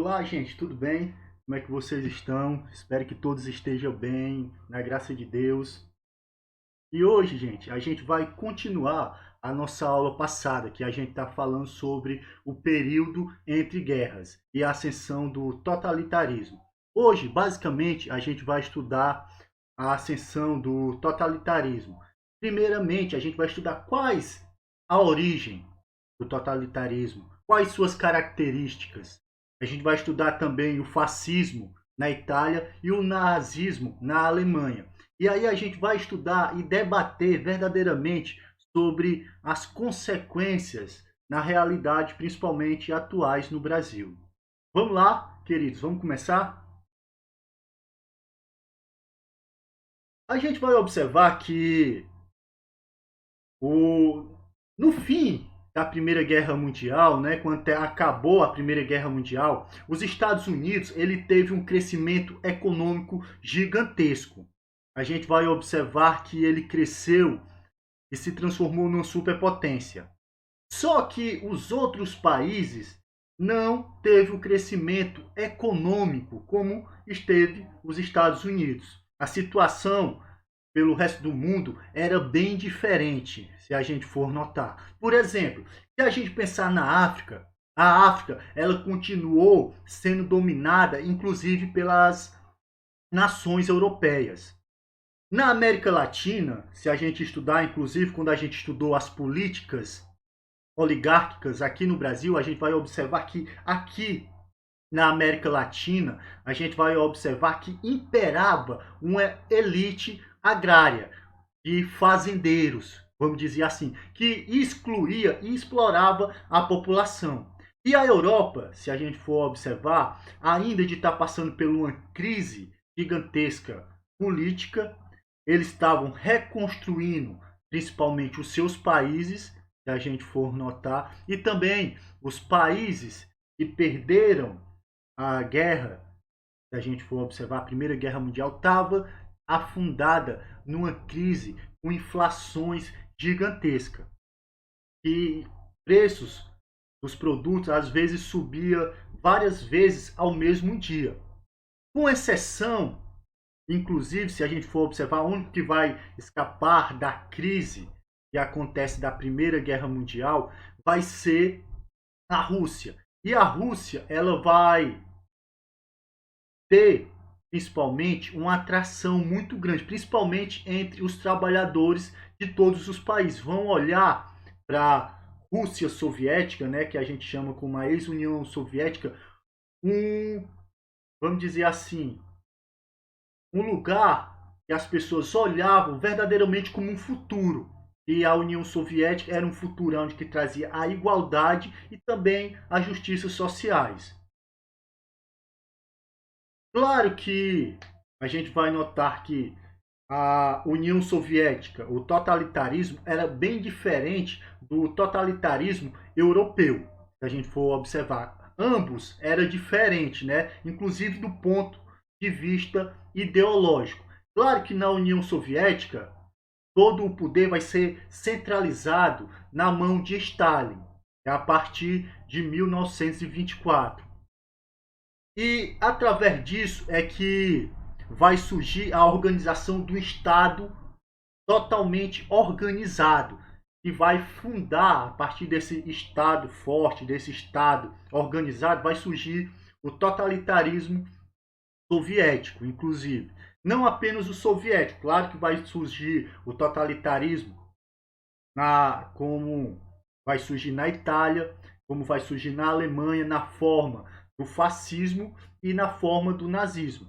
Olá, gente, tudo bem? Como é que vocês estão? Espero que todos estejam bem, na graça de Deus. E hoje, gente, a gente vai continuar a nossa aula passada, que a gente está falando sobre o período entre guerras e a ascensão do totalitarismo. Hoje, basicamente, a gente vai estudar a ascensão do totalitarismo. Primeiramente, a gente vai estudar quais a origem do totalitarismo, quais suas características. A gente vai estudar também o fascismo na Itália e o nazismo na Alemanha. E aí a gente vai estudar e debater verdadeiramente sobre as consequências na realidade, principalmente atuais no Brasil. Vamos lá, queridos, vamos começar? A gente vai observar que o, no fim da Primeira Guerra Mundial, né, quando acabou a Primeira Guerra Mundial, os Estados Unidos ele teve um crescimento econômico gigantesco. A gente vai observar que ele cresceu e se transformou numa superpotência. Só que os outros países não teve o crescimento econômico como esteve os Estados Unidos. A situação pelo resto do mundo era bem diferente, se a gente for notar. Por exemplo, se a gente pensar na África, a África ela continuou sendo dominada, inclusive pelas nações europeias. Na América Latina, se a gente estudar, inclusive quando a gente estudou as políticas oligárquicas aqui no Brasil, a gente vai observar que aqui na América Latina, a gente vai observar que imperava uma elite agrária de fazendeiros, vamos dizer assim, que excluía e explorava a população. E a Europa, se a gente for observar, ainda de estar passando por uma crise gigantesca política, eles estavam reconstruindo principalmente os seus países, se a gente for notar, e também os países que perderam a guerra, se a gente for observar, a Primeira Guerra Mundial estava afundada numa crise com inflações gigantescas. E preços dos produtos às vezes subia várias vezes ao mesmo dia. Com exceção, inclusive, se a gente for observar, o único que vai escapar da crise que acontece da Primeira Guerra Mundial vai ser a Rússia. E a Rússia, ela vai ter principalmente uma atração muito grande, principalmente entre os trabalhadores de todos os países. Vão olhar para a Rússia soviética, né, que a gente chama como a ex-União Soviética, um, vamos dizer assim, um lugar que as pessoas olhavam verdadeiramente como um futuro. E a União Soviética era um futuro onde que trazia a igualdade e também as justiças sociais. Claro que a gente vai notar que a União Soviética, o totalitarismo, era bem diferente do totalitarismo europeu. Se a gente for observar, ambos era diferente, né? Inclusive do ponto de vista ideológico. Claro que na União Soviética todo o poder vai ser centralizado na mão de Stalin, a partir de 1924. E através disso é que vai surgir a organização do Estado totalmente organizado, que vai fundar, a partir desse Estado forte, desse Estado organizado, vai surgir o totalitarismo soviético, inclusive. Não apenas o soviético, claro que vai surgir o totalitarismo como vai surgir na Itália, como vai surgir na Alemanha, na forma do fascismo e na forma do nazismo.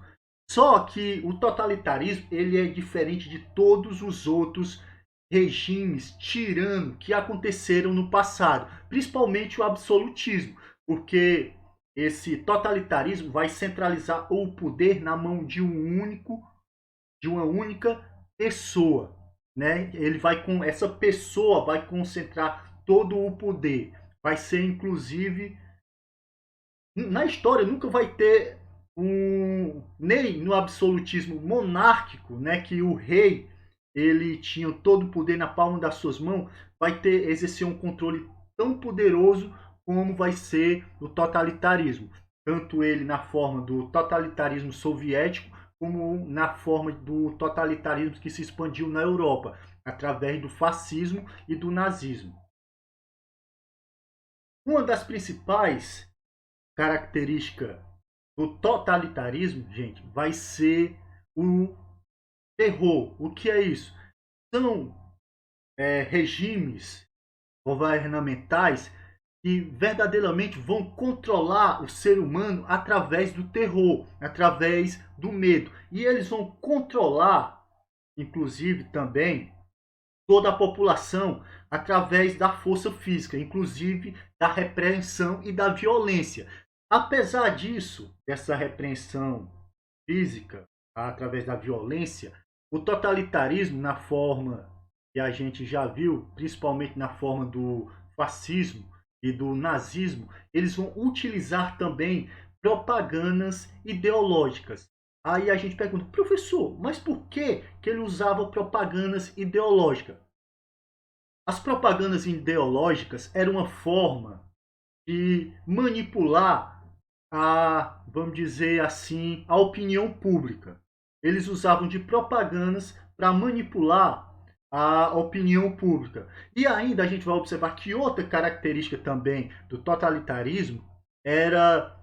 Só que o totalitarismo ele é diferente de todos os outros regimes tirano que aconteceram no passado, principalmente o absolutismo, porque esse totalitarismo vai centralizar o poder na mão de uma única pessoa, né? Ele vai com essa pessoa vai concentrar todo o poder, vai ser inclusive na história nunca vai ter nem no absolutismo monárquico, né, que o rei ele tinha todo o poder na palma das suas mãos, vai ter exercer um controle tão poderoso como vai ser o totalitarismo. tanto ele na forma do totalitarismo soviético, como na forma do totalitarismo que se expandiu na Europa, através do fascismo e do nazismo. Uma das principais características do totalitarismo, gente, vai ser o terror. O que é isso? São regimes governamentais que verdadeiramente vão controlar o ser humano através do terror, através do medo. E eles vão controlar, inclusive também, toda a população através da força física, inclusive da repreensão e da violência. Apesar disso, dessa repreensão física, através da violência, o totalitarismo, na forma que a gente já viu, principalmente na forma do fascismo e do nazismo, eles vão utilizar também propagandas ideológicas. Aí a gente pergunta, professor, mas por que ele usava propagandas ideológicas? As propagandas ideológicas eram uma forma de manipular vamos dizer assim, a opinião pública. Eles usavam de propagandas para manipular a opinião pública. E ainda a gente vai observar que outra característica também do totalitarismo era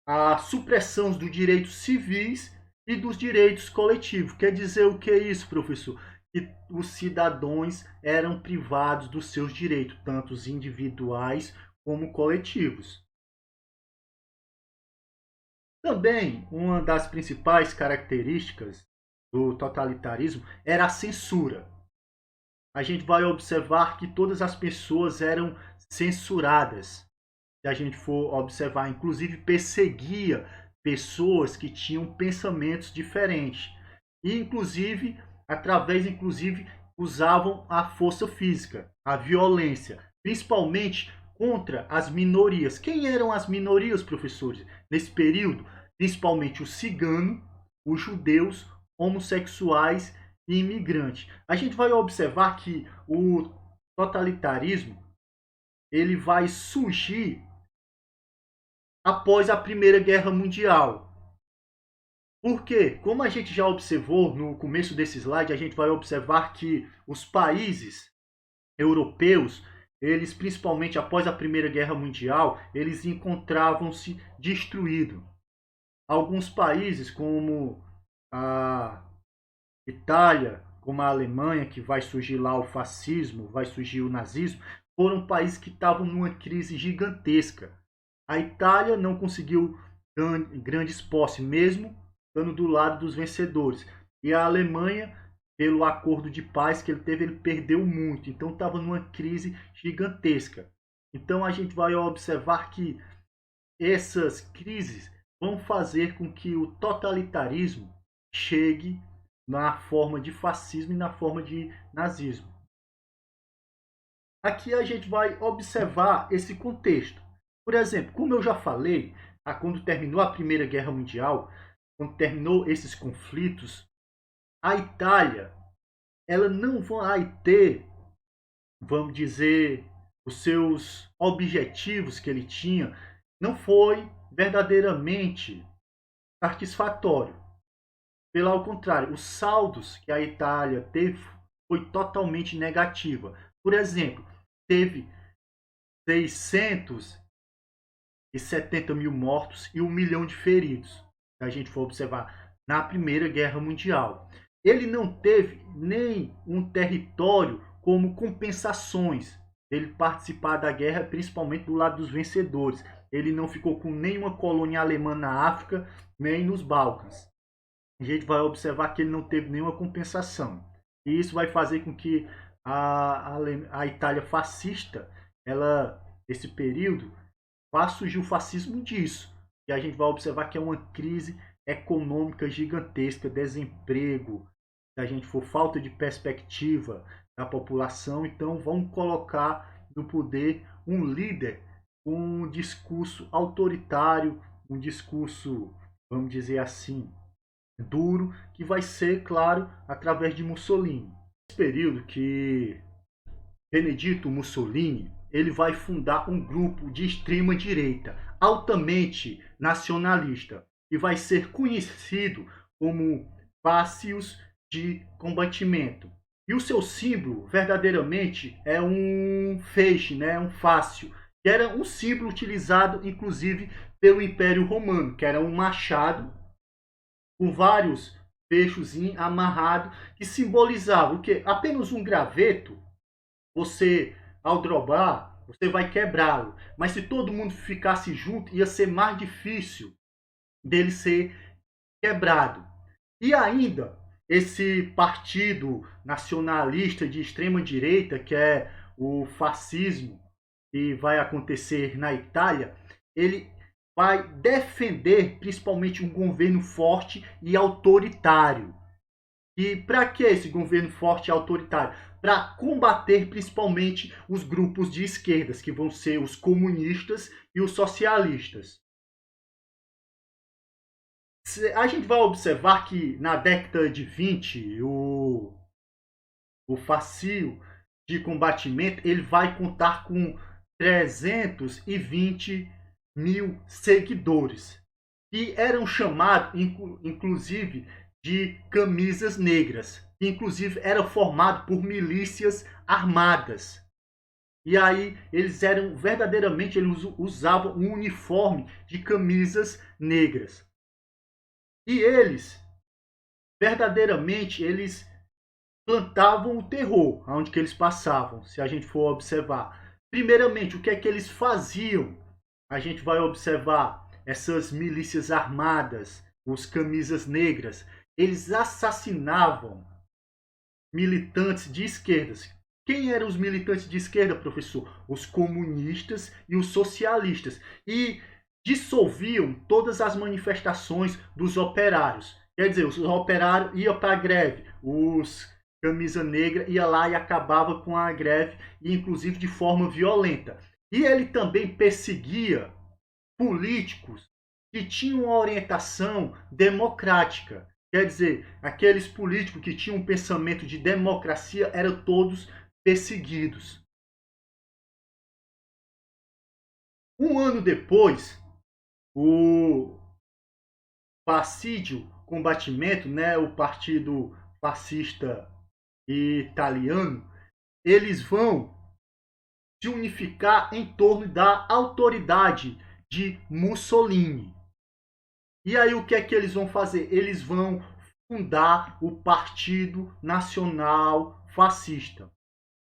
a supressão dos direitos civis e dos direitos coletivos. Quer dizer o que é isso, professor? Que os cidadãos eram privados dos seus direitos, tanto os individuais como coletivos. Também uma das principais características do totalitarismo era a censura. A gente vai observar que todas as pessoas eram censuradas. Se a gente for observar, inclusive perseguia pessoas que tinham pensamentos diferentes. E inclusive, usavam a força física, a violência, principalmente contra as minorias. Quem eram as minorias, professores, nesse período? Principalmente os ciganos, os judeus, homossexuais e imigrantes. A gente vai observar que o totalitarismo ele vai surgir após a Primeira Guerra Mundial. Porque, como a gente já observou no começo desse slide, a gente vai observar que os países europeus, eles principalmente após a Primeira Guerra Mundial, eles encontravam-se destruídos. Alguns países, como a Itália, como a Alemanha, que vai surgir lá o fascismo, vai surgir o nazismo, foram países que estavam numa crise gigantesca. A Itália não conseguiu grandes posses, mesmo estando do lado dos vencedores. E a Alemanha, pelo acordo de paz que ele teve, ele perdeu muito. Então estava numa crise gigantesca. Então a gente vai observar que essas crises vão fazer com que o totalitarismo chegue na forma de fascismo e na forma de nazismo. Aqui a gente vai observar esse contexto. Por exemplo, como eu já falei, quando terminou a Primeira Guerra Mundial, quando terminou esses conflitos, a Itália ela não vai ter, vamos dizer, os seus objetivos que ele tinha, não foi verdadeiramente satisfatório. Pelo contrário, os saldos que a Itália teve foi totalmente negativa. Por exemplo, teve 670 mil mortos e 1 milhão de feridos. Se a gente for observar na Primeira Guerra Mundial. Ele não teve nem um território como compensações dele participar da guerra, principalmente do lado dos vencedores. Ele não ficou com nenhuma colônia alemã na África, nem nos Balcãs. A gente vai observar que ele não teve nenhuma compensação. E isso vai fazer com que a Itália fascista, esse período, vá surgir o fascismo disso. E a gente vai observar que é uma crise econômica gigantesca, desemprego, se a gente for falta de perspectiva da população, então vão colocar no poder um líder com um discurso autoritário, um discurso, vamos dizer assim, duro, que vai ser, claro, através de Mussolini. Nesse período que Benedito Mussolini ele vai fundar um grupo de extrema direita, altamente nacionalista e vai ser conhecido como Fácios de Combatimento. E o seu símbolo, verdadeiramente, é um feixe, né? Um fácio, que era um símbolo utilizado, inclusive, pelo Império Romano, que era um machado com vários fechos amarrados, que simbolizavam o quê? Apenas um graveto, você, ao dobrar, você vai quebrá-lo. Mas se todo mundo ficasse junto, ia ser mais difícil dele ser quebrado. E ainda, esse partido nacionalista de extrema direita, que é o fascismo, que vai acontecer na Itália, ele vai defender principalmente um governo forte e autoritário. E para que esse governo forte e autoritário? Para combater principalmente os grupos de esquerdas, que vão ser os comunistas e os socialistas. A gente vai observar que na década de 20, o Fácio de Combatimento ele vai contar com 320 mil seguidores, que eram chamados, inclusive, de camisas negras, que inclusive era formado por milícias armadas. E aí eles eram verdadeiramente, eles usavam um uniforme de camisas negras. E eles, verdadeiramente, eles plantavam o terror aonde que eles passavam, se a gente for observar. Primeiramente, o que é que eles faziam? A gente vai observar essas milícias armadas, os camisas negras, eles assassinavam militantes de esquerdas. Quem eram os militantes de esquerda, professor? Os comunistas e os socialistas. E dissolviam todas as manifestações dos operários. Quer dizer, os operários iam para a greve, os camisa negra ia lá e acabava com a greve, e inclusive de forma violenta. E ele também perseguia políticos que tinham uma orientação democrática. Quer dizer, aqueles políticos que tinham um pensamento de democracia eram todos perseguidos. Um ano depois, o Fascídio Combatimento, né, o partido fascista italiano, eles vão se unificar em torno da autoridade de Mussolini. E aí o que é que eles vão fazer? Eles vão fundar o Partido Nacional Fascista.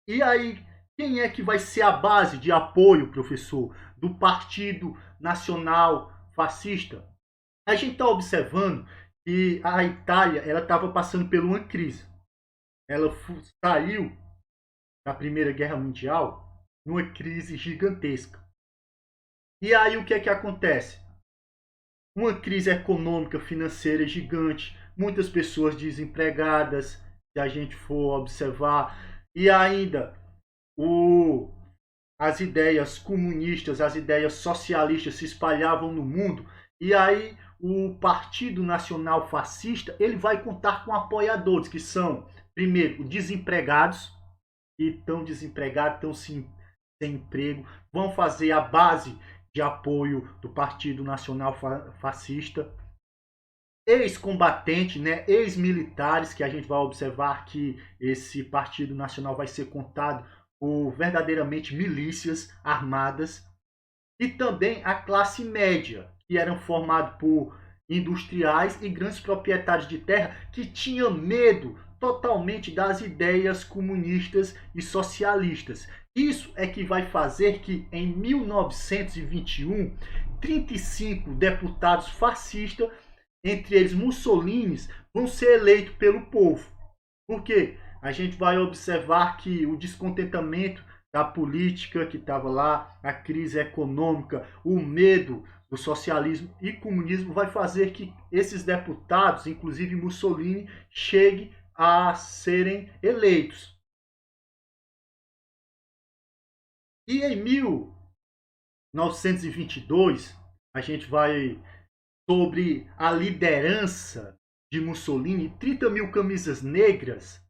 E aí, quem é que vai ser a base de apoio, professor, do Partido Nacional Fascista? A gente está observando que a Itália ela estava passando por uma crise. Ela saiu da Primeira Guerra Mundial numa crise gigantesca. E aí o que é que acontece? Uma crise econômica, financeira gigante, muitas pessoas desempregadas, se a gente for observar, e ainda as ideias comunistas, as ideias socialistas se espalhavam no mundo, e aí o Partido Nacional Fascista ele vai contar com apoiadores, que são, primeiro, desempregados, que estão desempregados, estão sem emprego, vão fazer a base de apoio do Partido Nacional Fascista, ex-combatentes, né, ex-militares, que a gente vai observar que esse Partido Nacional vai ser contado por verdadeiramente milícias armadas, e também a classe média, que eram formados por industriais e grandes proprietários de terra que tinham medo totalmente das ideias comunistas e socialistas. Isso é que vai fazer que em 1921, 35 deputados fascistas, entre eles Mussolini, vão ser eleitos pelo povo. Por quê? A gente vai observar que o descontentamento da política que estava lá, a crise econômica, o medo do socialismo e comunismo vai fazer que esses deputados, inclusive Mussolini, cheguem a serem eleitos. E em 1922, a gente vai sobre a liderança de Mussolini, 30 mil camisas negras,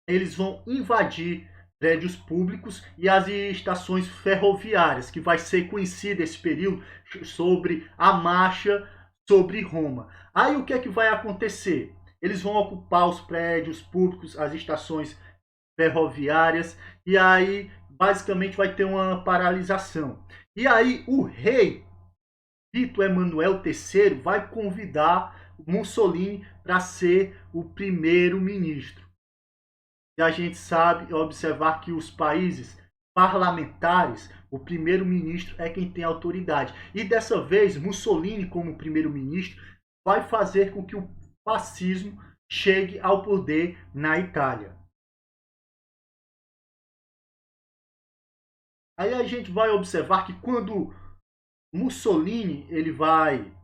eles vão invadir prédios públicos e as estações ferroviárias, que vai ser conhecido esse período sobre a marcha sobre Roma. Aí o que é que vai acontecer? Eles vão ocupar os prédios públicos, as estações ferroviárias, e aí basicamente vai ter uma paralisação. E aí o rei Tito Emanuel III vai convidar Mussolini para ser o primeiro-ministro. E a gente sabe observar que os países parlamentares, o primeiro-ministro é quem tem autoridade. E dessa vez, Mussolini, como primeiro-ministro, vai fazer com que o fascismo chegue ao poder na Itália. Aí a gente vai observar que quando Mussolini ele vai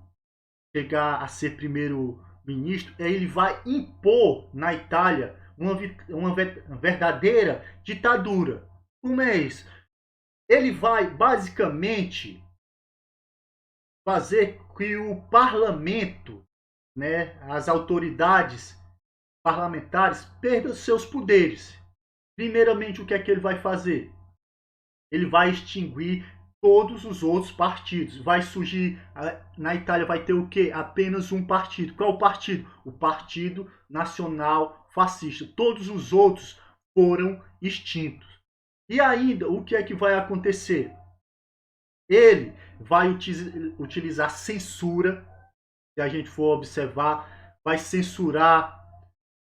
chegar a ser primeiro-ministro, ele vai impor na Itália uma verdadeira ditadura. Como é isso? Ele vai basicamente fazer que o parlamento, né, as autoridades parlamentares, percam seus poderes. Primeiramente, o que é que ele vai fazer? Ele vai extinguir todos os outros partidos. Vai surgir, na Itália vai ter o quê? Apenas um partido. Qual é o partido? O Partido Nacional Fascista. Todos os outros foram extintos. E ainda, o que é que vai acontecer? Ele vai utilizar censura, se a gente for observar, vai censurar,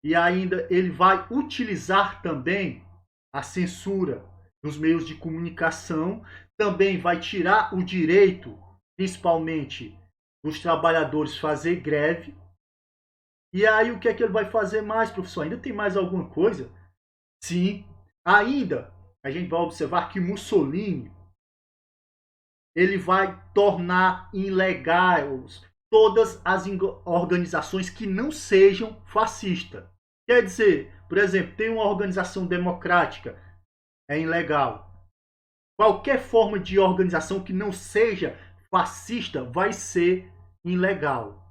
e ainda ele vai utilizar também a censura nos meios de comunicação, também vai tirar o direito, principalmente dos trabalhadores, fazer greve. E aí o que é que ele vai fazer mais, professor? Ainda tem mais alguma coisa? Sim, ainda a gente vai observar que Mussolini ele vai tornar ilegais todas as organizações que não sejam fascistas. Quer dizer, por exemplo, tem uma organização democrática, é ilegal. Qualquer forma de organização que não seja fascista vai ser ilegal.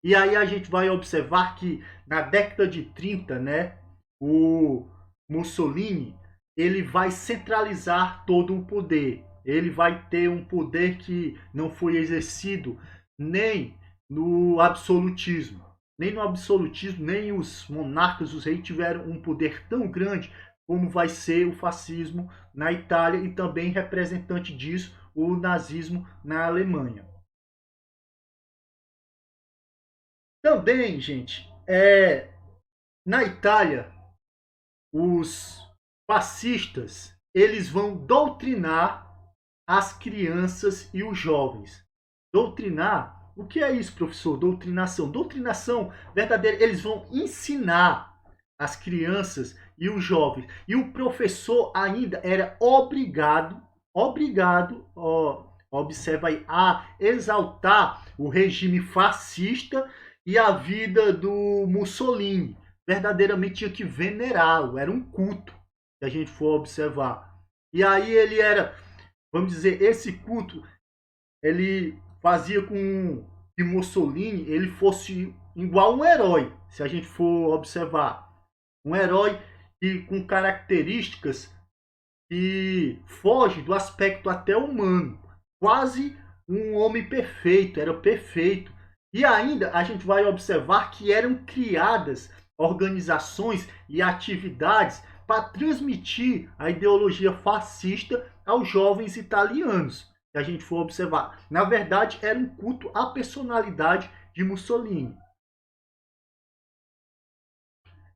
E aí a gente vai observar que na década de 30, né, o Mussolini ele vai centralizar todo o poder. Ele vai ter um poder que não foi exercido nem no absolutismo. Nem no absolutismo, nem os monarcas, os reis tiveram um poder tão grande como vai ser o fascismo na Itália e também representante disso, o nazismo na Alemanha. Também, gente, na Itália, os fascistas eles vão doutrinar as crianças e os jovens. Doutrinar, o que é isso, professor? Doutrinação. Doutrinação verdadeira, eles vão ensinar as crianças e os jovens. E o professor ainda era obrigado, observa aí, a exaltar o regime fascista e a vida do Mussolini. Verdadeiramente tinha que venerá-lo, era um culto, se a gente for observar. E aí ele era, vamos dizer, esse culto, ele fazia com que Mussolini ele fosse igual um herói, se a gente for observar. Um herói e com características que foge do aspecto até humano. Quase um homem perfeito, era perfeito. E ainda a gente vai observar que eram criadas organizações e atividades para transmitir a ideologia fascista aos jovens italianos. Se a gente for observar, na verdade era um culto à personalidade de Mussolini.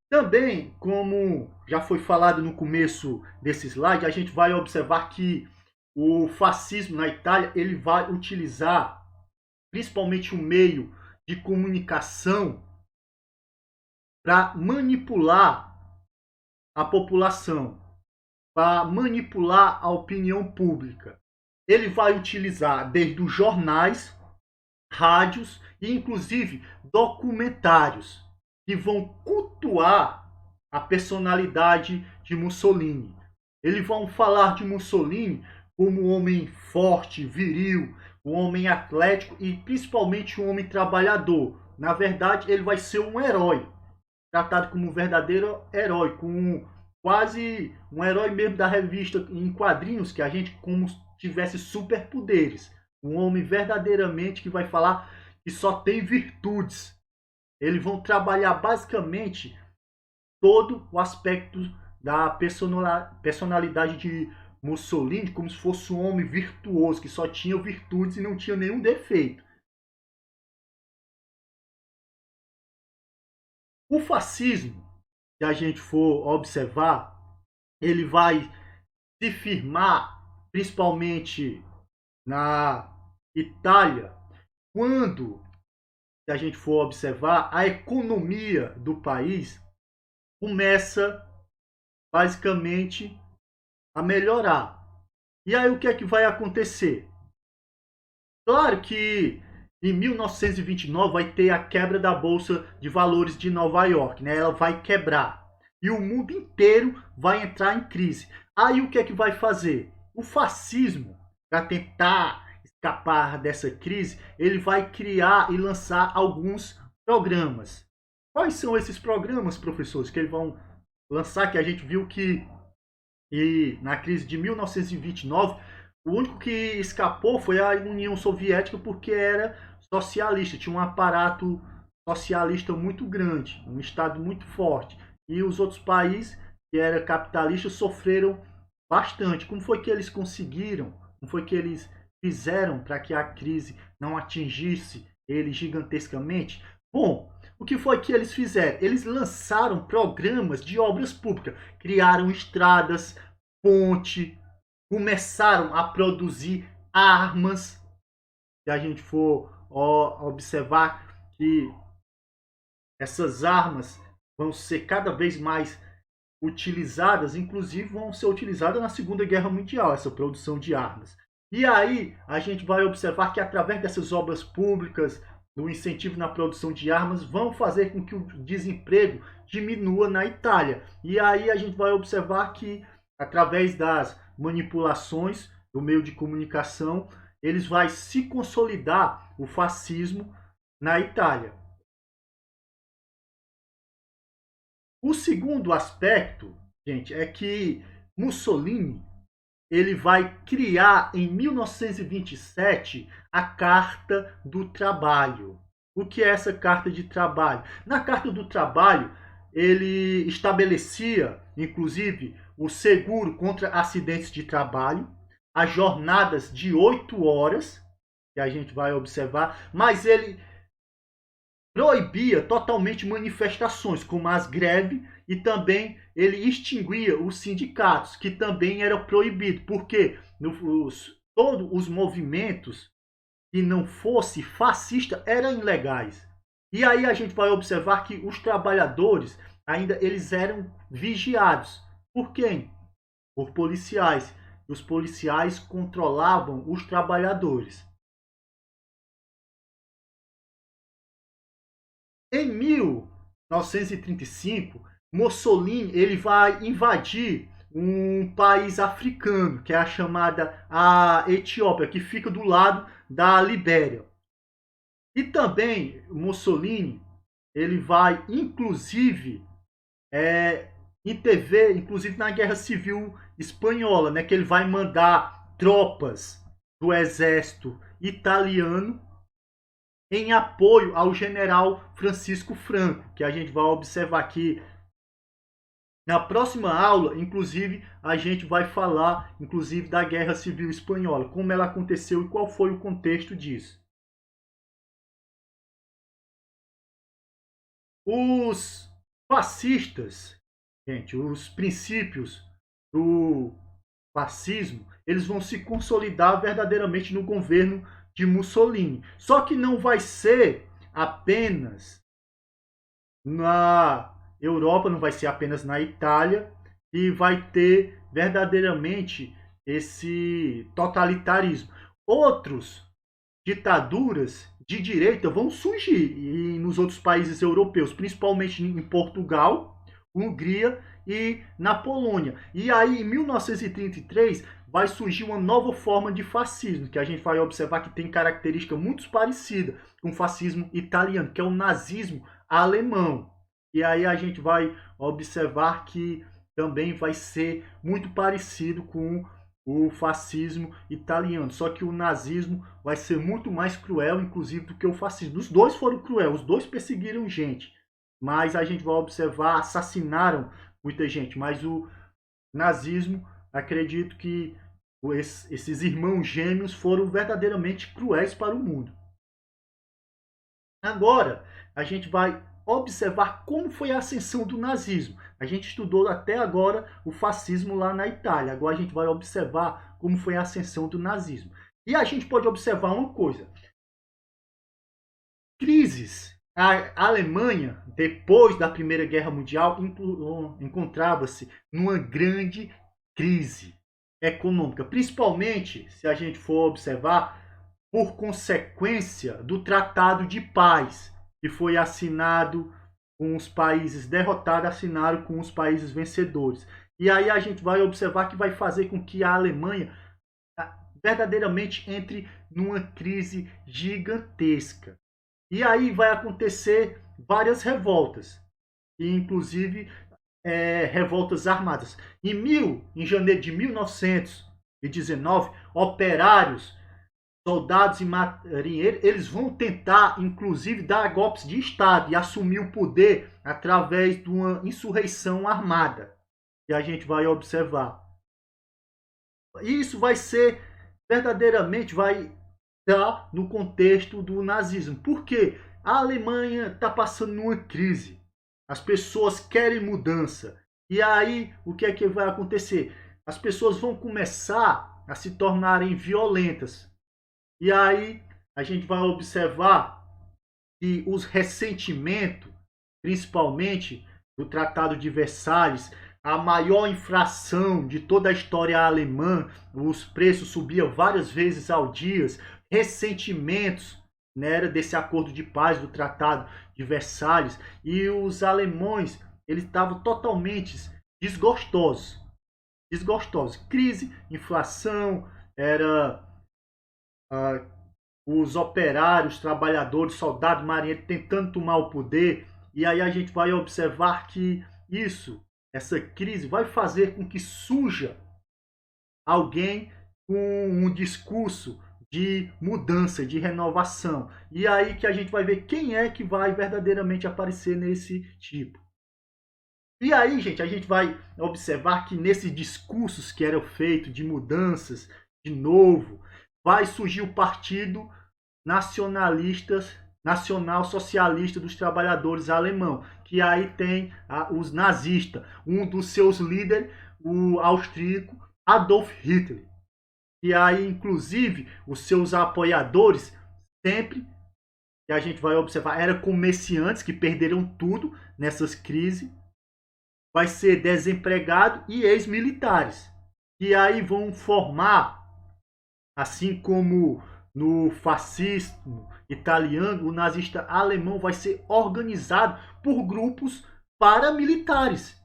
Também, como já foi falado no começo desse slide, a gente vai observar que o fascismo na Itália ele vai utilizar principalmente o meio de comunicação para manipular a população, para manipular a opinião pública. Ele vai utilizar desde os jornais, rádios e inclusive documentários que vão cultuar a personalidade de Mussolini. Eles vão falar de Mussolini como um homem forte, viril, um homem atlético e principalmente um homem trabalhador. Na verdade, ele vai ser um herói, tratado como um verdadeiro herói, com quase um herói mesmo da revista em quadrinhos, que a gente como tivesse superpoderes. Um homem verdadeiramente que vai falar que só tem virtudes. Eles vão trabalhar basicamente todo o aspecto da personalidade de Mussolini como se fosse um homem virtuoso, que só tinha virtudes e não tinha nenhum defeito. O fascismo, se a gente for observar, ele vai se firmar principalmente na Itália, quando, se a gente for observar, a economia do país começa basicamente a melhorar. E aí o que é que vai acontecer? Claro que em 1929 vai ter a quebra da Bolsa de Valores de Nova York, né? Ela vai quebrar. E o mundo inteiro vai entrar em crise. Aí o que é que vai fazer? O fascismo, para tentar escapar dessa crise, ele vai criar e lançar alguns programas. Quais são esses programas, professores, que eles vão lançar? Que a gente viu que na crise de 1929, o único que escapou foi a União Soviética, porque era socialista, tinha um aparato socialista muito grande, um Estado muito forte. E os outros países que eram capitalistas sofreram bastante. Como foi que eles conseguiram? Como foi que eles fizeram para que a crise não atingisse eles gigantescamente? Bom, o que foi que eles fizeram? Eles lançaram programas de obras públicas, criaram estradas, ponte, começaram a produzir armas. Se a gente for observar que essas armas vão ser cada vez mais utilizadas, inclusive vão ser utilizadas na Segunda Guerra Mundial, essa produção de armas. E aí a gente vai observar que através dessas obras públicas, do incentivo na produção de armas, vão fazer com que o desemprego diminua na Itália. E aí a gente vai observar que através das manipulações do meio de comunicação, eles vai se consolidar o fascismo na Itália. O segundo aspecto, gente, é que Mussolini ele vai criar em 1927 a Carta do Trabalho. O que é essa Carta de Trabalho? Na Carta do Trabalho, ele estabelecia, inclusive, o seguro contra acidentes de trabalho, as jornadas de 8 horas, que a gente vai observar, mas ele proibia totalmente manifestações, como as greves, e também ele extinguia os sindicatos, que também era proibido, porque todos os movimentos que não fosse fascista eram ilegais. E aí a gente vai observar que os trabalhadores ainda eles eram vigiados. Por quem? Por policiais. E os policiais controlavam os trabalhadores. Em 1935, Mussolini ele vai invadir um país africano, que é a chamada a Etiópia, que fica do lado da Libéria. E também Mussolini ele vai inclusive intervir, inclusive na Guerra Civil Espanhola, né, que ele vai mandar tropas do exército italiano em apoio ao general Francisco Franco, que a gente vai observar aqui na próxima aula. Inclusive, a gente vai falar inclusive da Guerra Civil Espanhola, como ela aconteceu e qual foi o contexto disso. Os fascistas, gente, os princípios do fascismo, eles vão se consolidar verdadeiramente no governo de Mussolini. Só que não vai ser apenas na Europa, não vai ser apenas na Itália, e vai ter verdadeiramente esse totalitarismo. Outros ditaduras de direita vão surgir nos outros países europeus, principalmente em Portugal, Hungria e na Polônia. E aí, em 1933, vai surgir uma nova forma de fascismo, que a gente vai observar que tem característica muito parecida com o fascismo italiano, que é o nazismo alemão. E aí a gente vai observar que também vai ser muito parecido com o fascismo italiano, só que o nazismo vai ser muito mais cruel, inclusive, do que o fascismo. Os dois foram cruéis, os dois perseguiram gente, mas a gente vai observar, assassinaram muita gente, mas o nazismo, acredito que esses irmãos gêmeos foram verdadeiramente cruéis para o mundo. Agora, a gente vai observar como foi a ascensão do nazismo. A gente estudou até agora o fascismo lá na Itália. Agora a gente vai observar como foi a ascensão do nazismo. E a gente pode observar uma coisa. Crises. A Alemanha, depois da Primeira Guerra Mundial, encontrava-se numa grande crise econômica. Principalmente, se a gente for observar, por consequência do Tratado de Paz, que foi assinado com os países derrotados, assinaram com os países vencedores. E aí a gente vai observar que vai fazer com que a Alemanha verdadeiramente entre numa crise gigantesca. E aí vai acontecer várias revoltas, e inclusive revoltas armadas. Em janeiro de 1919, operários, soldados e marinheiros, eles vão tentar, inclusive, dar golpes de Estado e assumir o poder através de uma insurreição armada. E a gente vai observar. Isso vai ser, verdadeiramente, vai estar no contexto do nazismo. Por quê? A Alemanha está passando numa crise. As pessoas querem mudança. E aí, o que é que vai acontecer? As pessoas vão começar a se tornarem violentas. E aí a gente vai observar que os ressentimentos, principalmente do Tratado de Versalhes, a maior inflação de toda a história alemã, os preços subiam várias vezes ao dia, ressentimentos, né, desse acordo de paz do Tratado de Versalhes, e os alemães eles estavam totalmente desgostosos. Crise, inflação, era os operários, trabalhadores, soldados, marinheiros tentando tomar o poder. E aí a gente vai observar que essa crise vai fazer com que surja alguém com um discurso de mudança, de renovação. E aí que a gente vai ver quem é que vai verdadeiramente aparecer nesse tipo. E aí, gente, a gente vai observar que nesses discursos que eram feitos de mudanças, de novo, vai surgir o Partido Nacional Socialista dos Trabalhadores Alemão, que aí tem os nazistas, um dos seus líderes, o austríaco Adolf Hitler. E aí, inclusive, os seus apoiadores sempre, que a gente vai observar, eram comerciantes que perderam tudo nessas crises, vai ser desempregado e ex-militares. E aí vão formar, assim como no fascismo italiano, o nazista alemão vai ser organizado por grupos paramilitares.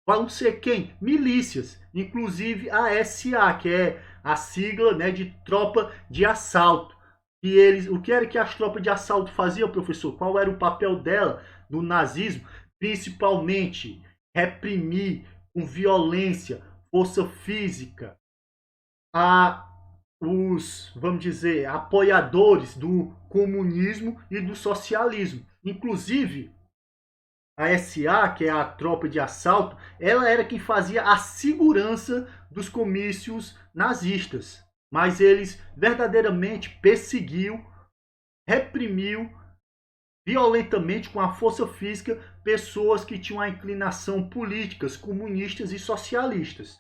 Vão ser quem? Milícias. Inclusive a SA, que é a sigla, né, de tropa de assalto. E o que era que as tropas de assalto faziam, professor? Qual era o papel dela no nazismo? Principalmente reprimir com violência, força física, os, vamos dizer, apoiadores do comunismo e do socialismo. Inclusive, a SA, que é a tropa de assalto, ela era quem fazia a segurança dos comícios nazistas. Mas eles verdadeiramente perseguiu, reprimiu violentamente com a força física pessoas que tinham a inclinação políticas, comunistas e socialistas.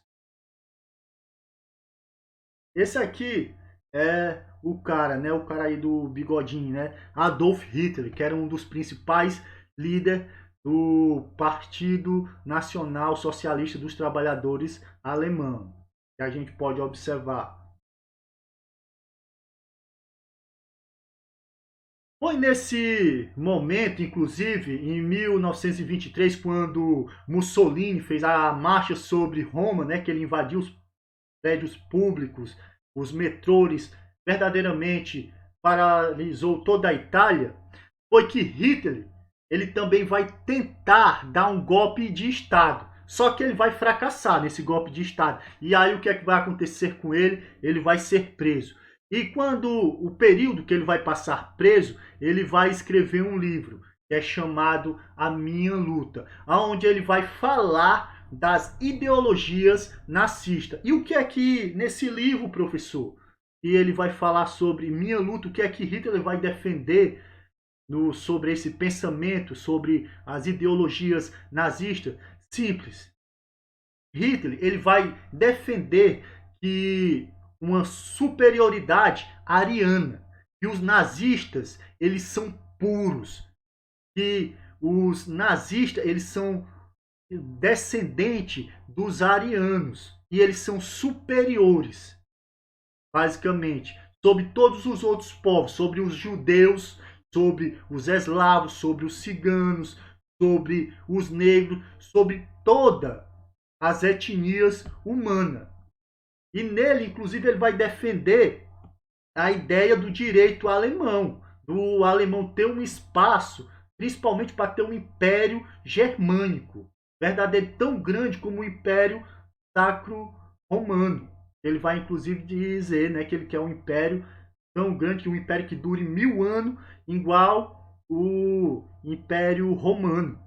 Esse aqui é o cara, né? O cara aí do bigodinho, né? Adolf Hitler, que era um dos principais líderes do Partido Nacional Socialista dos Trabalhadores Alemão, que a gente pode observar. Foi nesse momento, inclusive, em 1923, quando Mussolini fez a marcha sobre Roma, né, que ele invadiu os prédios públicos, os metrôs, verdadeiramente paralisou toda a Itália, foi que Hitler ele também vai tentar dar um golpe de Estado. Só que ele vai fracassar nesse golpe de Estado. E aí o que é que vai acontecer com ele? Ele vai ser preso. E quando o período que ele vai passar preso, ele vai escrever um livro que é chamado A Minha Luta, onde ele vai falar das ideologias nazistas. E o que é que nesse livro, professor, e ele vai falar sobre Minha Luta, o que é que Hitler vai defender sobre esse pensamento, sobre as ideologias nazistas? Simples. Hitler ele vai defender que uma superioridade ariana, que os nazistas eles são puros, que os nazistas eles são descendentes dos arianos e eles são superiores, basicamente, sobre todos os outros povos, sobre os judeus, sobre os eslavos, sobre os ciganos, sobre os negros, sobre todas as etnias humanas. E nele, inclusive, ele vai defender a ideia do direito alemão, do alemão ter um espaço, principalmente para ter um império germânico, verdadeiro tão grande como o Império Sacro Romano. Ele vai, inclusive, dizer, né, que ele quer um império tão grande, que um império que dure 1000 anos, igual o Império Romano.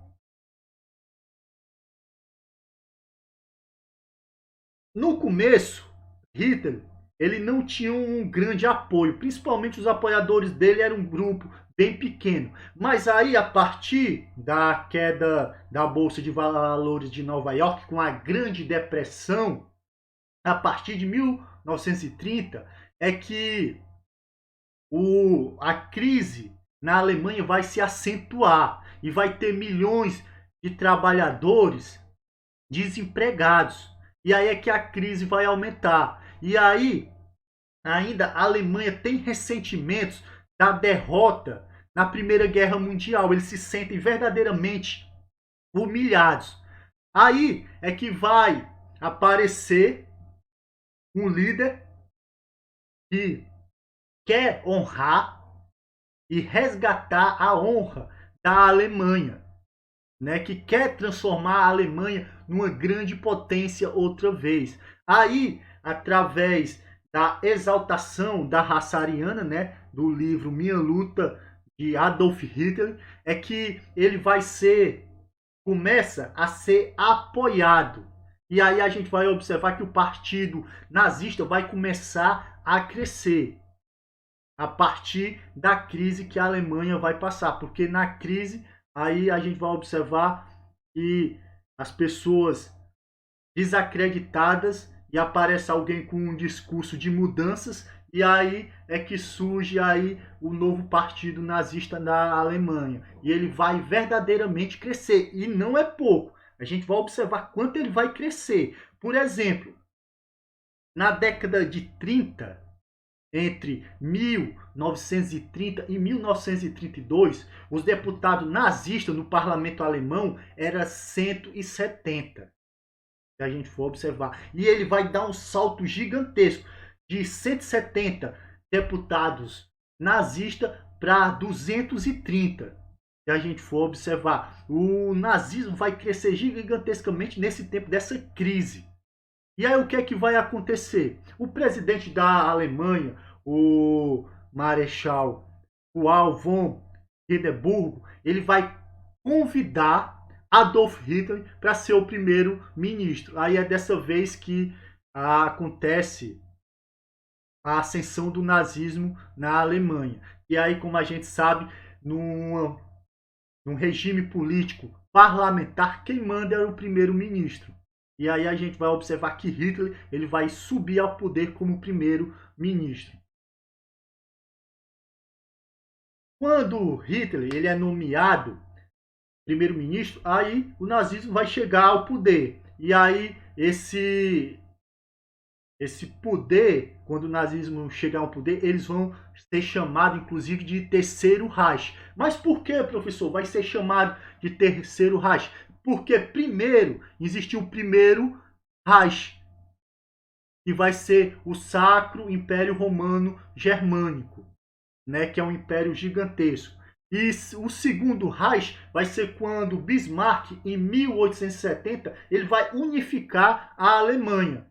No começo, Hitler ele não tinha um grande apoio, principalmente os apoiadores dele eram um grupo bem pequeno. Mas aí, a partir da queda da Bolsa de Valores de Nova York, com a Grande Depressão, a partir de 1930, é que a crise na Alemanha vai se acentuar e vai ter milhões de trabalhadores desempregados. E aí é que a crise vai aumentar. E aí, ainda a Alemanha tem ressentimentos da derrota na Primeira Guerra Mundial. Eles se sentem verdadeiramente humilhados. Aí é que vai aparecer um líder que quer honrar e resgatar a honra da Alemanha, né, que quer transformar a Alemanha numa grande potência outra vez. Aí, através da exaltação da raça ariana, né, do livro Minha Luta, de Adolf Hitler, é que ele começa a ser apoiado. E aí a gente vai observar que o partido nazista vai começar a crescer a partir da crise que a Alemanha vai passar, porque na crise aí a gente vai observar que as pessoas desacreditadas e aparece alguém com um discurso de mudanças e aí é que surge aí o novo partido nazista na Alemanha e ele vai verdadeiramente crescer e não é pouco. A gente vai observar quanto ele vai crescer. Por exemplo, na década de 30, entre 1930 e 1932, os deputados nazistas no parlamento alemão eram 170. Se a gente for observar. E ele vai dar um salto gigantesco de 170 deputados nazistas para 230. Se a gente for observar. O nazismo vai crescer gigantescamente nesse tempo dessa crise. E aí o que é que vai acontecer? O presidente da Alemanha, o Marechal Paul von Hindenburg, ele vai convidar Adolf Hitler para ser o primeiro ministro. Aí é dessa vez que acontece a ascensão do nazismo na Alemanha. E aí, como a gente sabe, num regime político parlamentar, quem manda é o primeiro-ministro. E aí a gente vai observar que Hitler ele vai subir ao poder como primeiro-ministro. Quando Hitler ele é nomeado primeiro-ministro, aí o nazismo vai chegar ao poder. E aí esse poder, quando o nazismo chegar ao poder, eles vão ser chamados, inclusive, de Terceiro Reich. Mas por que, professor, vai ser chamado de Terceiro Reich? Porque primeiro existiu o primeiro Reich, que vai ser o Sacro Império Romano Germânico, né, que é um império gigantesco. E o segundo Reich vai ser quando Bismarck, em 1870, ele vai unificar a Alemanha.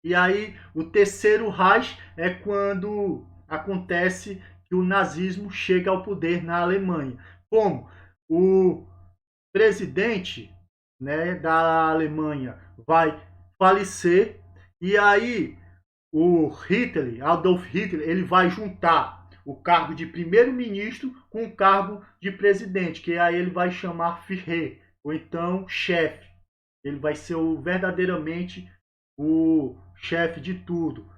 E aí, o terceiro Reich é quando acontece que o nazismo chega ao poder na Alemanha. Como o presidente, né, da Alemanha vai falecer, e aí o Hitler, Adolf Hitler, ele vai juntar o cargo de primeiro-ministro com o cargo de presidente, que aí ele vai chamar Führer, ou então chefe. Ele vai ser verdadeiramente o chefe de tudo.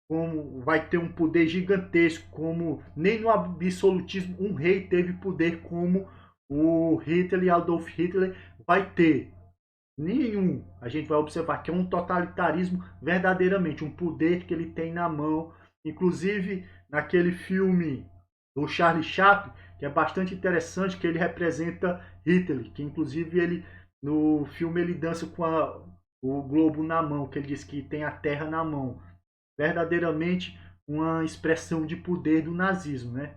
Como vai ter um poder gigantesco, como nem no absolutismo um rei teve poder como o Hitler, Adolf Hitler, vai ter. Nenhum. A gente vai observar que é um totalitarismo verdadeiramente, um poder que ele tem na mão. Inclusive, naquele filme do Charlie Chaplin, que é bastante interessante, que ele representa Hitler, que inclusive ele no filme ele dança com o globo na mão, que ele diz que tem a terra na mão. Verdadeiramente uma expressão de poder do nazismo, né?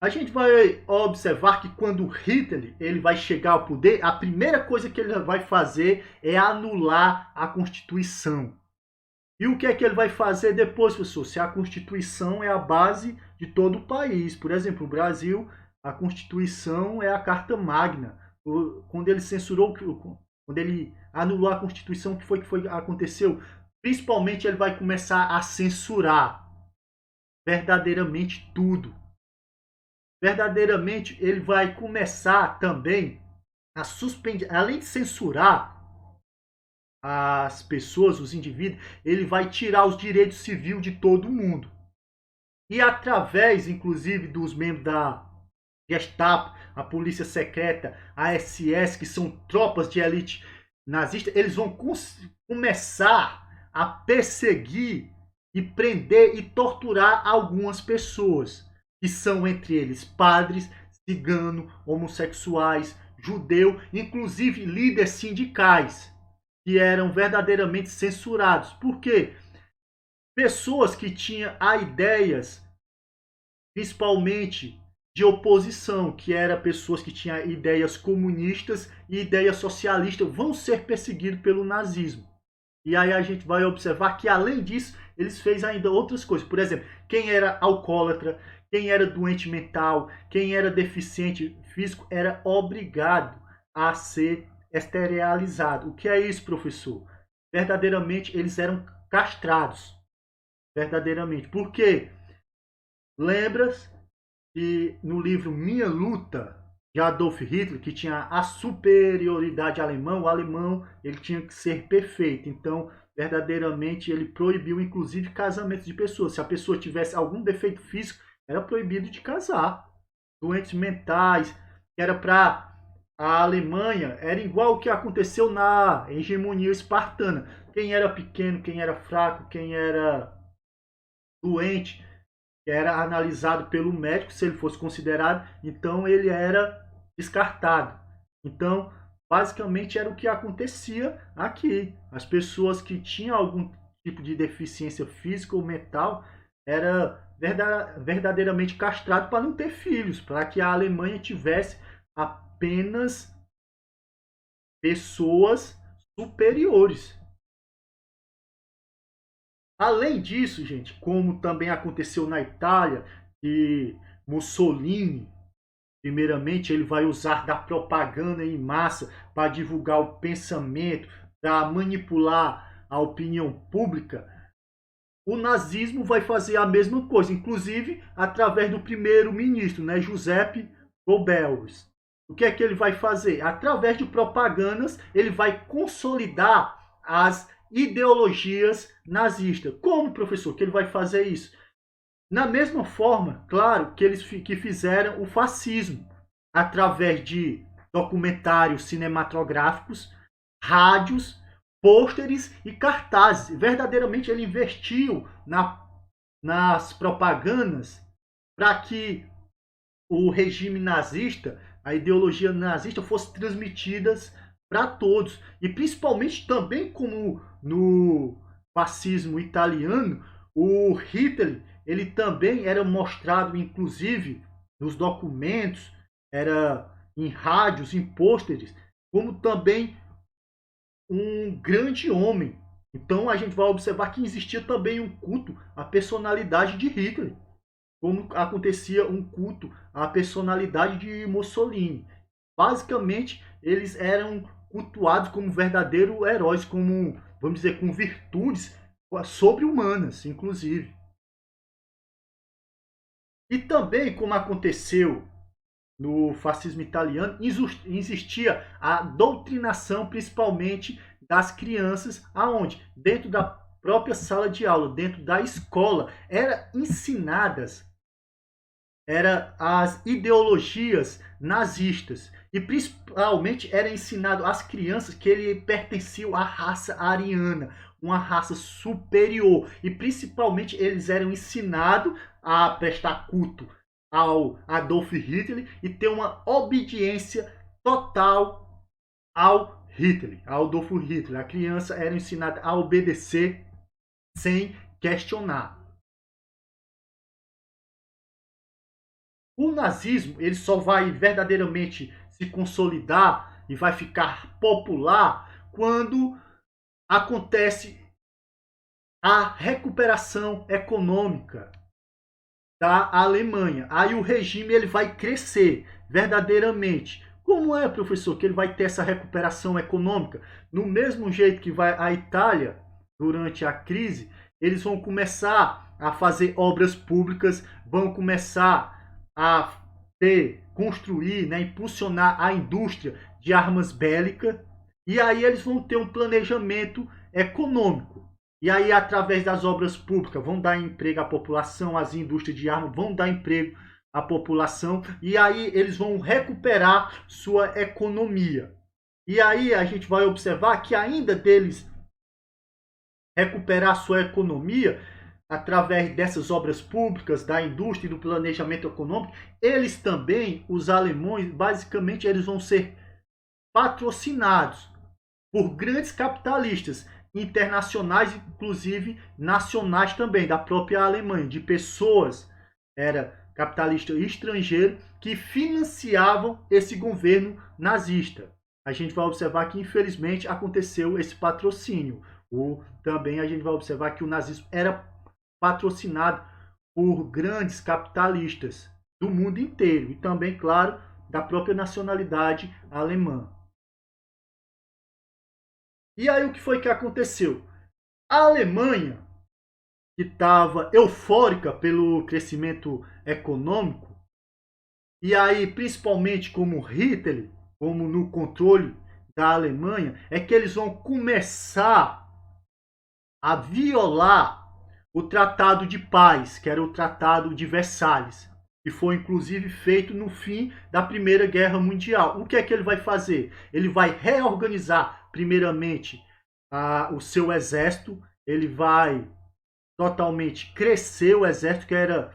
A gente vai observar que quando Hitler ele vai chegar ao poder, a primeira coisa que ele vai fazer é anular a Constituição. E o que é que ele vai fazer depois, professor? Se a Constituição é a base de todo o país. Por exemplo, o Brasil, a Constituição é a Carta Magna. Quando ele censurou, quando ele anulou a Constituição, o que foi aconteceu? Principalmente ele vai começar a censurar verdadeiramente tudo. Verdadeiramente ele vai começar também a suspender, além de censurar as pessoas, os indivíduos, ele vai tirar os direitos civis de todo mundo. E através, inclusive, dos membros da Gestapo, a polícia secreta, a SS, que são tropas de elite nazista, eles vão começar a perseguir e prender e torturar algumas pessoas, que são entre eles padres, ciganos, homossexuais, judeu, inclusive líderes sindicais, que eram verdadeiramente censurados. Por quê? Pessoas que tinham ideias, principalmente de oposição, que eram pessoas que tinham ideias comunistas e ideias socialistas, vão ser perseguidos pelo nazismo. E aí a gente vai observar que, além disso, eles fez ainda outras coisas. Por exemplo, quem era alcoólatra, quem era doente mental, quem era deficiente físico, era obrigado a ser esterilizado. O que é isso, professor? Verdadeiramente, eles eram castrados. Verdadeiramente. Por quê? Lembra-se que no livro Minha Luta, de Adolf Hitler, que tinha a superioridade alemã, o alemão ele tinha que ser perfeito. Então, verdadeiramente, ele proibiu, inclusive, casamentos de pessoas. Se a pessoa tivesse algum defeito físico, era proibido de casar. Doentes mentais, que era para a Alemanha, era igual o que aconteceu na hegemonia espartana. Quem era pequeno, quem era fraco, quem era doente, era analisado pelo médico, se ele fosse considerado, então ele era descartado. Então, basicamente era o que acontecia aqui. As pessoas que tinham algum tipo de deficiência física ou mental era verdadeiramente castrado para não ter filhos, para que a Alemanha tivesse apenas pessoas superiores. Além disso, gente, como também aconteceu na Itália, que Mussolini, primeiramente, ele vai usar da propaganda em massa para divulgar o pensamento, para manipular a opinião pública. O nazismo vai fazer a mesma coisa, inclusive através do primeiro-ministro, né, Giuseppe Goebbels. O que é que ele vai fazer? Através de propagandas, ele vai consolidar as ideologias nazistas. Como, professor, que ele vai fazer isso? Na mesma forma, claro, que eles que fizeram o fascismo, através de documentários cinematográficos, rádios, pôsteres e cartazes. Verdadeiramente ele investiu nas propagandas para que o regime nazista, a ideologia nazista fosse transmitida para todos. E principalmente também como no fascismo italiano, o Hitler ele também era mostrado, inclusive, nos documentos, era em rádios, em pôsteres, como também um grande homem. Então a gente vai observar que existia também um culto à personalidade de Hitler, como acontecia um culto à personalidade de Mussolini. Basicamente, eles eram cultuados como verdadeiros heróis, como, vamos dizer, com virtudes sobre-humanas, inclusive. E também, como aconteceu no fascismo italiano, existia a doutrinação, principalmente das crianças, aonde? Dentro da própria sala de aula, dentro da escola, eram ensinadas as ideologias nazistas. E principalmente era ensinado às crianças que ele pertencia à raça ariana, uma raça superior. E principalmente eles eram ensinados a prestar culto ao Adolf Hitler e ter uma obediência total ao Hitler, ao Adolf Hitler. A criança era ensinada a obedecer sem questionar. O nazismo ele só vai verdadeiramente se consolidar e vai ficar popular quando acontece a recuperação econômica da Alemanha. Aí o regime ele vai crescer verdadeiramente. Como é, professor, que ele vai ter essa recuperação econômica? No mesmo jeito que vai a Itália durante a crise, eles vão começar a fazer obras públicas, vão começar a construir, né, impulsionar a indústria de armas bélicas, e aí eles vão ter um planejamento econômico. E aí, através das obras públicas, vão dar emprego à população, as indústrias de armas vão dar emprego à população, e aí eles vão recuperar sua economia. E aí a gente vai observar que ainda deles recuperar sua economia, através dessas obras públicas, da indústria e do planejamento econômico, eles também, os alemães, basicamente eles vão ser patrocinados por grandes capitalistas internacionais, inclusive nacionais também, da própria Alemanha, de pessoas, era capitalista estrangeiro, que financiavam esse governo nazista. A gente vai observar que, infelizmente, aconteceu esse patrocínio. Também a gente vai observar que o nazismo era patrocinado por grandes capitalistas do mundo inteiro e também, claro, da própria nacionalidade alemã. E aí o que foi que aconteceu? A Alemanha, que estava eufórica pelo crescimento econômico, e aí principalmente como Hitler, como no controle da Alemanha, é que eles vão começar a violar o Tratado de Paz, que era o Tratado de Versalhes, que foi inclusive feito no fim da Primeira Guerra Mundial. O que é que ele vai fazer? Ele vai reorganizar, primeiramente, o seu exército, ele vai totalmente crescer o exército, que era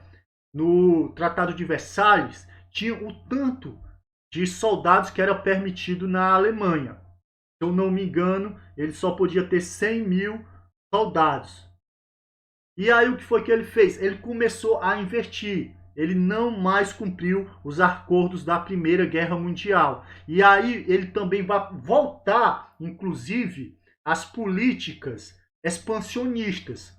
no Tratado de Versalhes, tinha o tanto de soldados que era permitido na Alemanha. Se eu não me engano, ele só podia ter 100 mil soldados. E aí o que foi que ele fez? Ele começou a investir. Ele não mais cumpriu os acordos da Primeira Guerra Mundial. E aí ele também vai voltar, inclusive, às políticas expansionistas,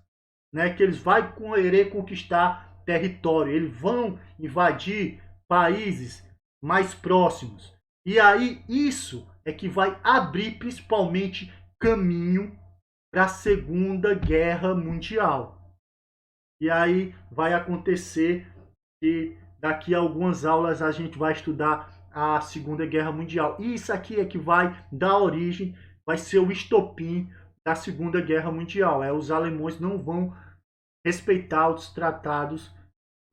né? Que eles vão querer conquistar território. Eles vão invadir países mais próximos. E aí isso é que vai abrir principalmente caminho para a Segunda Guerra Mundial. E aí vai acontecer que daqui a algumas aulas a gente vai estudar a Segunda Guerra Mundial. E isso aqui é que vai dar origem, vai ser o estopim da Segunda Guerra Mundial. Os alemães não vão respeitar os tratados,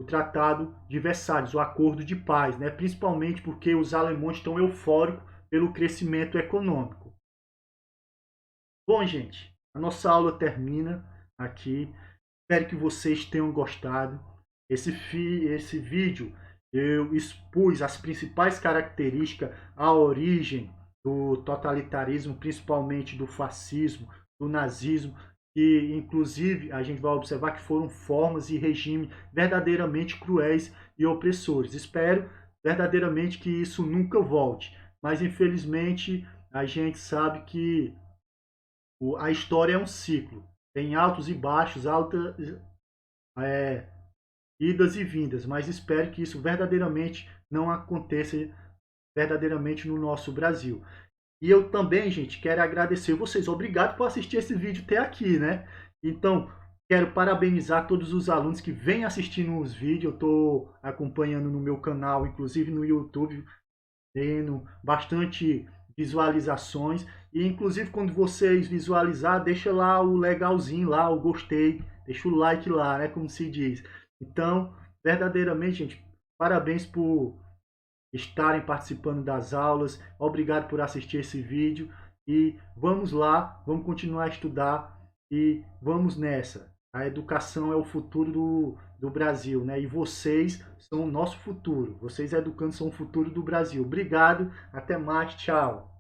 o Tratado de Versalhes, o Acordo de Paz, né? Principalmente porque os alemães estão eufóricos pelo crescimento econômico. Bom, gente, a nossa aula termina aqui. Espero que vocês tenham gostado. Esse vídeo eu expus as principais características, a origem do totalitarismo, principalmente do fascismo, do nazismo, que inclusive a gente vai observar que foram formas e regime verdadeiramente cruéis e opressores. Espero verdadeiramente que isso nunca volte, mas infelizmente a gente sabe que a história é um ciclo, tem altos e baixos, altas, é, idas e vindas, mas espero que isso verdadeiramente não aconteça verdadeiramente no nosso Brasil. E eu também, gente, quero agradecer vocês. Obrigado por assistir esse vídeo até aqui, né? Então, quero parabenizar todos os alunos que vêm assistindo os vídeos. Eu estou acompanhando no meu canal, inclusive no YouTube, tendo bastante visualizações. E, inclusive, quando vocês visualizar, deixa lá o legalzinho, lá o gostei, deixa o like lá, né? Como se diz. Então, verdadeiramente, gente, parabéns por estarem participando das aulas. Obrigado por assistir esse vídeo e vamos lá, vamos continuar a estudar e vamos nessa. A educação é o futuro do Brasil, né? E vocês são o nosso futuro. Vocês educando são o futuro do Brasil. Obrigado, até mais, tchau.